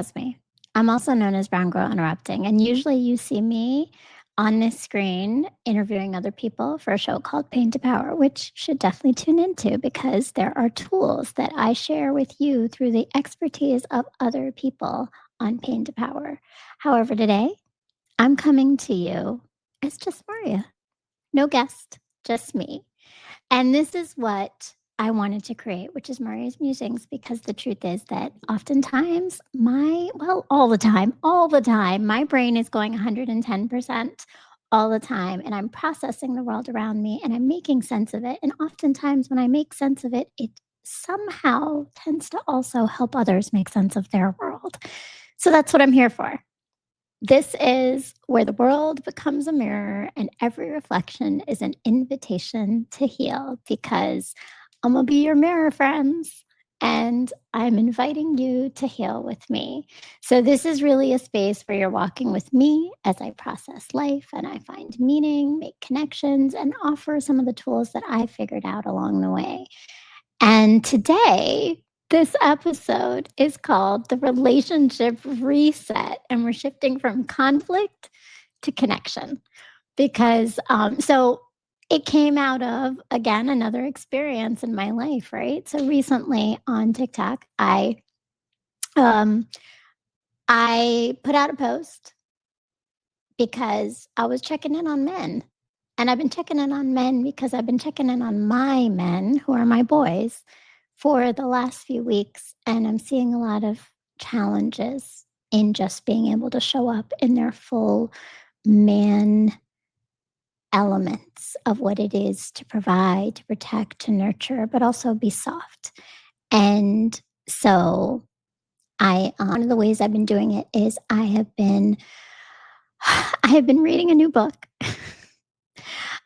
knows me. I'm also known as Brown Girl Interrupting, and usually you see me on this screen interviewing other people for a show called Pain to Power, which you should definitely tune into because there are tools that I share with you through the expertise of other people on Pain to Power. However, today I'm coming to you as just Marya. No guest, just me. And this is what I wanted to create, which is Marya's Musings, because the truth is that oftentimes all the time, my brain is going 110% all the time. And I'm processing the world around me and I'm making sense of it. And oftentimes when I make sense of it, it somehow tends to also help others make sense of their world. So that's what I'm here for. This is where the world becomes a mirror and every reflection is an invitation to heal because I'm going to be your mirror, friends, and I'm inviting you to heal with me. So this is really a space where you're walking with me as I process life and I find meaning, make connections, and offer some of the tools that I figured out along the way. And today, this episode is called The Relationship Reset, and we're shifting from conflict to connection because so it came out of, again, another experience in my life, right? So recently on TikTok, I put out a post because I was checking in on men. And I've been checking in on men because I've been checking in on my men, who are my boys, for the last few weeks. And I'm seeing a lot of challenges in just being able to show up in their full man elements of what it is to provide, to protect, to nurture, but also be soft. And so one of the ways I've been doing it is I have been reading a new book.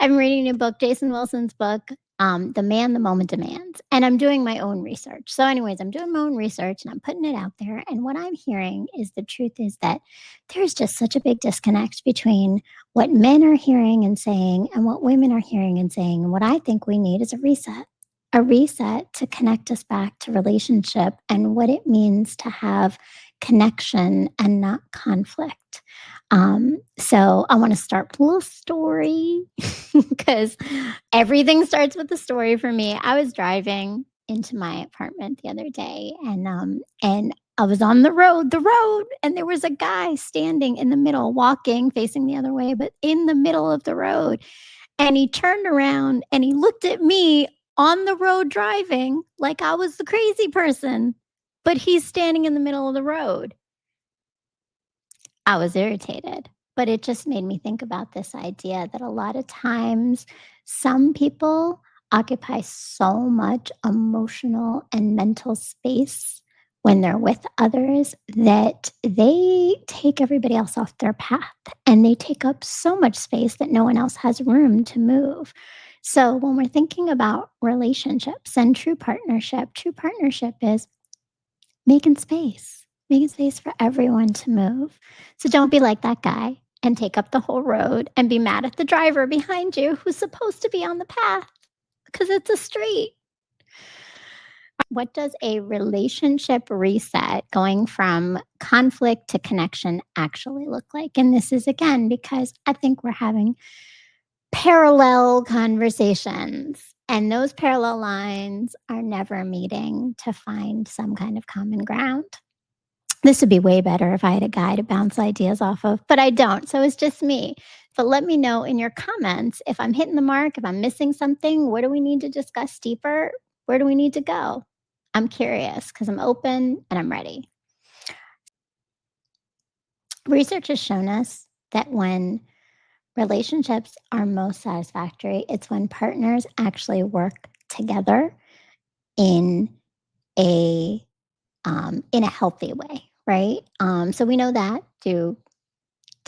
I'm reading a new book, Jason Wilson's book, The Man the Moment Demands. And I'm doing my own research. So anyways, I'm doing my own research and I'm putting it out there. And what I'm hearing is the truth is that there's just such a big disconnect between what men are hearing and saying and what women are hearing and saying. And what I think we need is a reset to connect us back to relationship and what it means to have connection and not conflict. So I want to start with a little story because everything starts with a story for me. I was driving into my apartment the other day and I was on the road, and there was a guy standing in the middle, walking, facing the other way, but in the middle of the road. And he turned around and he looked at me on the road driving like I was the crazy person, but he's standing in the middle of the road. I was irritated, but it just made me think about this idea that a lot of times some people occupy so much emotional and mental space when they're with others that they take everybody else off their path and they take up so much space that no one else has room to move. So when we're thinking about relationships and true partnership is making space for everyone to move. So don't be like that guy and take up the whole road and be mad at the driver behind you who's supposed to be on the path because it's a street. What does a relationship reset going from conflict to connection actually look like? And this is, again, because I think we're having parallel conversations, and those parallel lines are never meeting to find some kind of common ground. This would be way better if I had a guy to bounce ideas off of, but I don't. So it's just me. But let me know in your comments if I'm hitting the mark, if I'm missing something. What do we need to discuss deeper? Where do we need to go? I'm curious because I'm open and I'm ready. Research has shown us that when relationships are most satisfactory, it's when partners actually work together in a healthy way, right? So we know that through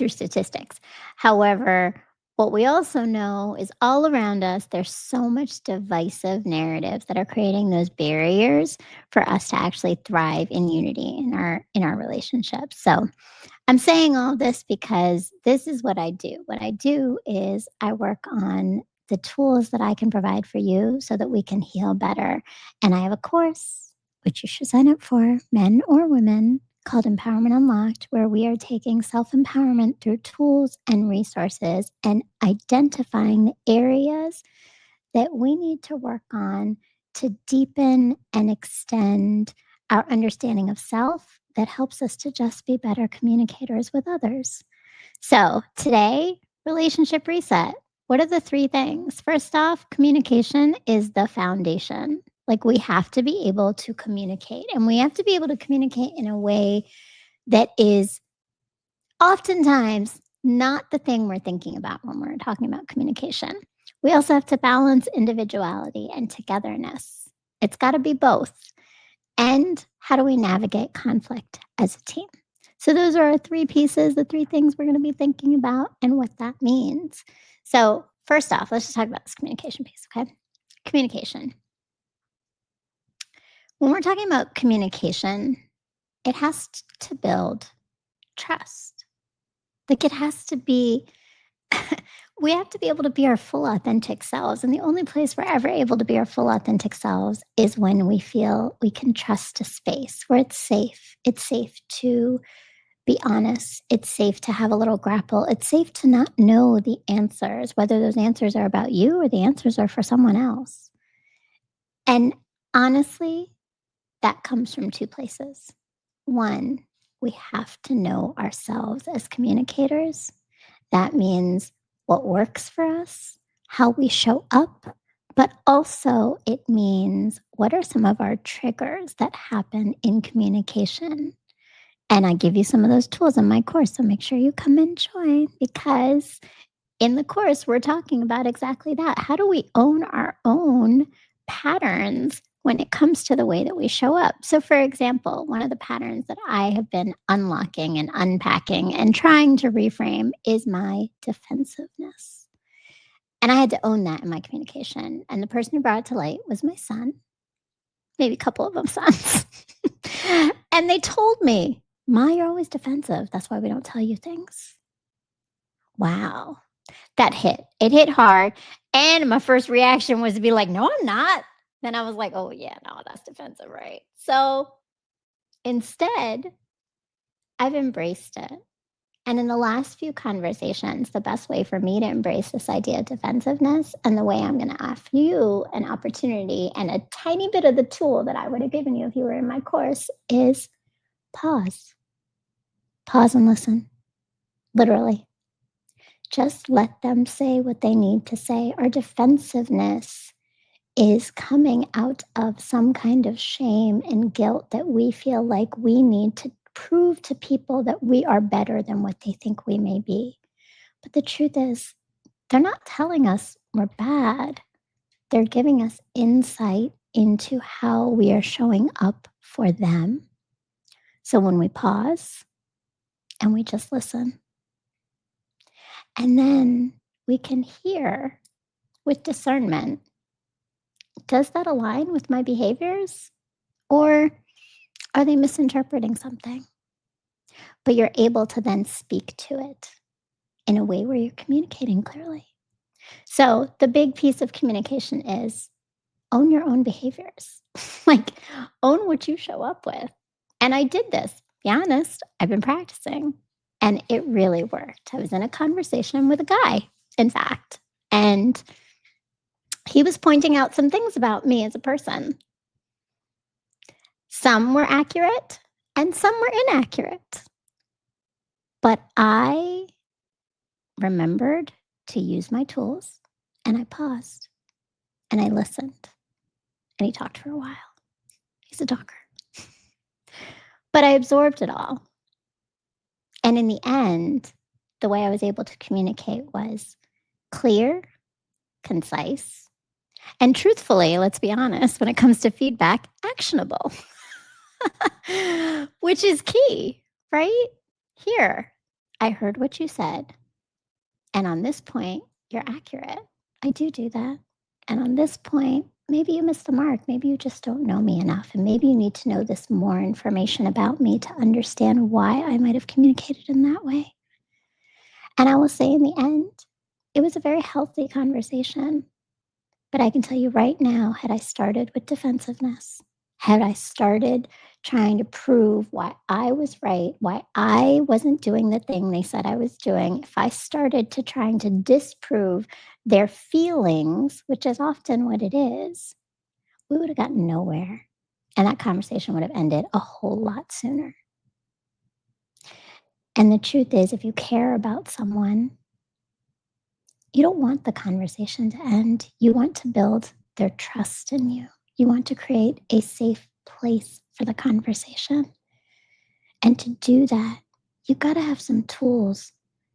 statistics. However, what we also know is all around us, there's so much divisive narratives that are creating those barriers for us to actually thrive in unity in our relationships. So I'm saying all this because this is what I do. What I do is I work on the tools that I can provide for you so that we can heal better. And I have a course, which you should sign up for, men or women, called Empowerment Unlocked, where we are taking self empowerment through tools and resources and identifying the areas that we need to work on to deepen and extend our understanding of self that helps us to just be better communicators with others. So, today, relationship reset. What are the three things? First off, communication is the foundation. Like, we have to be able to communicate, and we have to be able to communicate in a way that is oftentimes not the thing we're thinking about when we're talking about communication. We also have to balance individuality and togetherness. It's got to be both. And how do we navigate conflict as a team? So, those are our three pieces, the three things we're going to be thinking about and what that means. So, first off, let's just talk about this communication piece, okay? Communication. When we're talking about communication, it has to build trust. Like, it has to be, we have to be able to be our full authentic selves. And the only place we're ever able to be our full authentic selves is when we feel we can trust a space where it's safe. It's safe to be honest. It's safe to have a little grapple. It's safe to not know the answers, whether those answers are about you or the answers are for someone else. And honestly, that comes from two places. One, we have to know ourselves as communicators. That means what works for us, how we show up, but also it means what are some of our triggers that happen in communication. And I give you some of those tools in my course. So make sure you come and join, because in the course, we're talking about exactly that. How do we own our own patterns when it comes to the way that we show up? So, for example, one of the patterns that I have been unlocking and unpacking and trying to reframe is my defensiveness. And I had to own that in my communication. And the person who brought it to light was my son, maybe a couple of them sons. And they told me, Ma, you're always defensive. That's why we don't tell you things. Wow. That hit. It hit hard. And my first reaction was to be like, no, I'm not. Then I was like, oh, yeah, no, that's defensive, right? So instead, I've embraced it. And in the last few conversations, the best way for me to embrace this idea of defensiveness and the way I'm going to offer you an opportunity and a tiny bit of the tool that I would have given you if you were in my course is pause. Pause and listen, literally. Just let them say what they need to say. Our defensiveness is coming out of some kind of shame and guilt that we feel like we need to prove to people that we are better than what they think we may be. But the truth is, they're not telling us we're bad. They're giving us insight into how we are showing up for them. So when we pause and we just listen, and then we can hear with discernment, does that align with my behaviors? Or are they misinterpreting something? But you're able to then speak to it in a way where you're communicating clearly. So the big piece of communication is own your own behaviors. Like, own what you show up with. And I did this, be honest, I've been practicing, and it really worked. I was in a conversation with a guy, in fact, and he was pointing out some things about me as a person. Some were accurate and some were inaccurate. But I remembered to use my tools, and I paused and I listened. And he talked for a while. He's a talker. But I absorbed it all. And in the end, the way I was able to communicate was clear, concise, and truthfully, let's be honest, when it comes to feedback, actionable, which is key, right? Here, I heard what you said. And on this point, you're accurate. I do that. And on this point, maybe you missed the mark. Maybe you just don't know me enough. And maybe you need to know this more information about me to understand why I might have communicated in that way. And I will say in the end, it was a very healthy conversation. But I can tell you right now, had I started with defensiveness, Had I started trying to prove why I was right, why I wasn't doing the thing they said I was doing, if I started to trying to disprove their feelings, which is often what it is, we would have gotten nowhere. And that conversation would have ended a whole lot sooner. And the truth is, if you care about someone, you don't want the conversation to end. You want to build their trust in you. You want to create a safe place for the conversation. And to do that, you've got to have some tools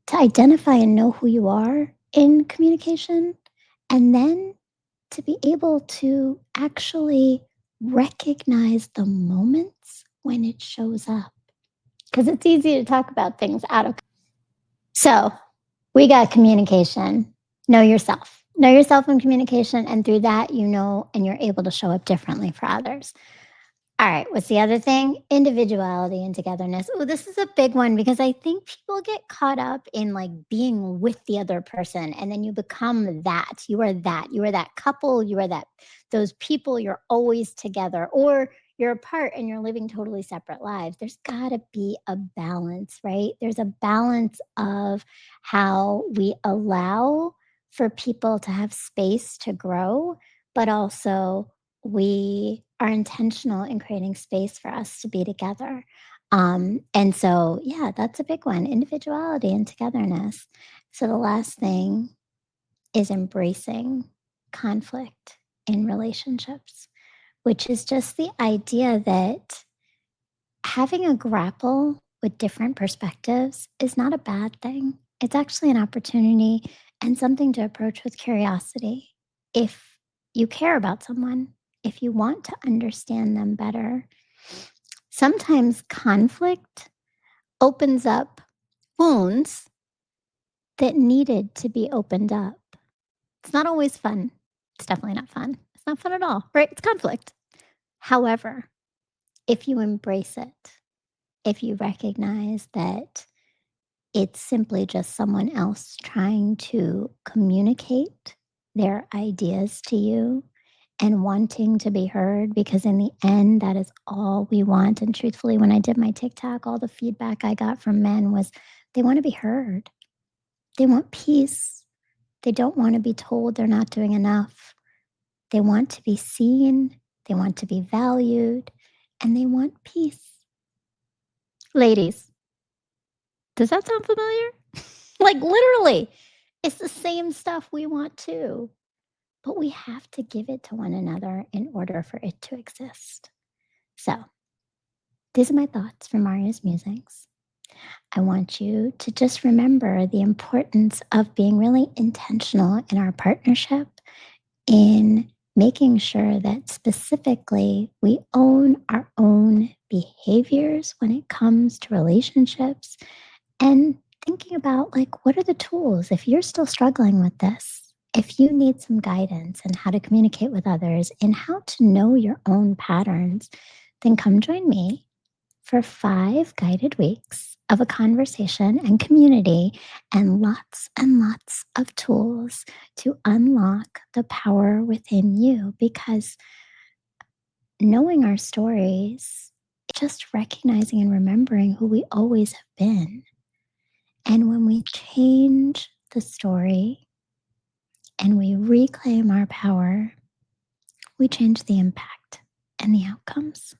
to identify and know who you are in communication, and then to be able to actually recognize the moments when it shows up. Because it's easy to talk about things out of. So we got communication. Know yourself. Know yourself in communication, and through that, you know, and you're able to show up differently for others. All right, what's the other thing? Individuality and togetherness. Oh, this is a big one because I think people get caught up in like being with the other person, and then you become that. You are that. You are that couple. You are that those people. You're always together, or you're apart and you're living totally separate lives. There's got to be a balance, right? There's a balance of how we allow for people to have space to grow, but also we are intentional in creating space for us to be together. And so, yeah, that's a big one, individuality and togetherness. So, the last thing is embracing conflict in relationships, which is just the idea that having a grapple with different perspectives is not a bad thing. It's actually an opportunity and something to approach with curiosity. If you care about someone, if you want to understand them better, sometimes conflict opens up wounds that needed to be opened up. It's not always fun. It's definitely not fun. It's not fun at all, right? It's conflict. However, if you embrace it, if you recognize that it's simply just someone else trying to communicate their ideas to you and wanting to be heard, because in the end, that is all we want. And truthfully, when I did my TikTok, all the feedback I got from men was they want to be heard. They want peace. They don't want to be told they're not doing enough. They want to be seen. They want to be valued. And they want peace. Ladies, does that sound familiar? Like literally, it's the same stuff we want too, but we have to give it to one another in order for it to exist. So, these are my thoughts from Marya's Musings. I want you to just remember the importance of being really intentional in our partnership, in making sure that specifically we own our own behaviors when it comes to relationships, and thinking about like, what are the tools if you're still struggling with this? If you need some guidance in how to communicate with others and how to know your own patterns, then come join me for 5 guided weeks of a conversation and community and lots of tools to unlock the power within you. Because knowing our stories, just recognizing and remembering who we always have been. And when we change the story and we reclaim our power, we change the impact and the outcomes.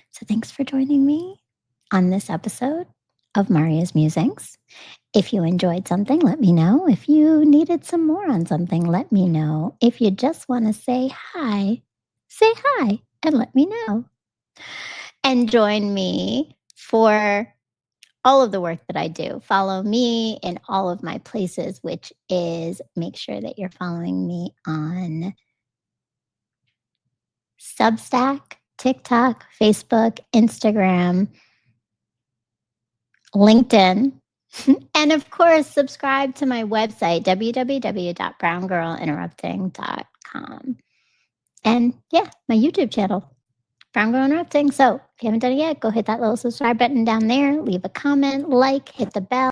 So thanks for joining me on this episode of Marya's Musings. If you enjoyed something, let me know. If you needed some more on something, let me know. If you just want to say hi and let me know. And join me for all of the work that I do. Follow me in all of my places, which is make sure that you're following me on Substack, TikTok, Facebook, Instagram, LinkedIn, and of course, subscribe to my website, www.browngirlinterrupting.com. And yeah, my YouTube channel, Brown Girl Interrupting. So if you haven't done it yet, go hit that little subscribe button down there, leave a comment, like, hit the bell.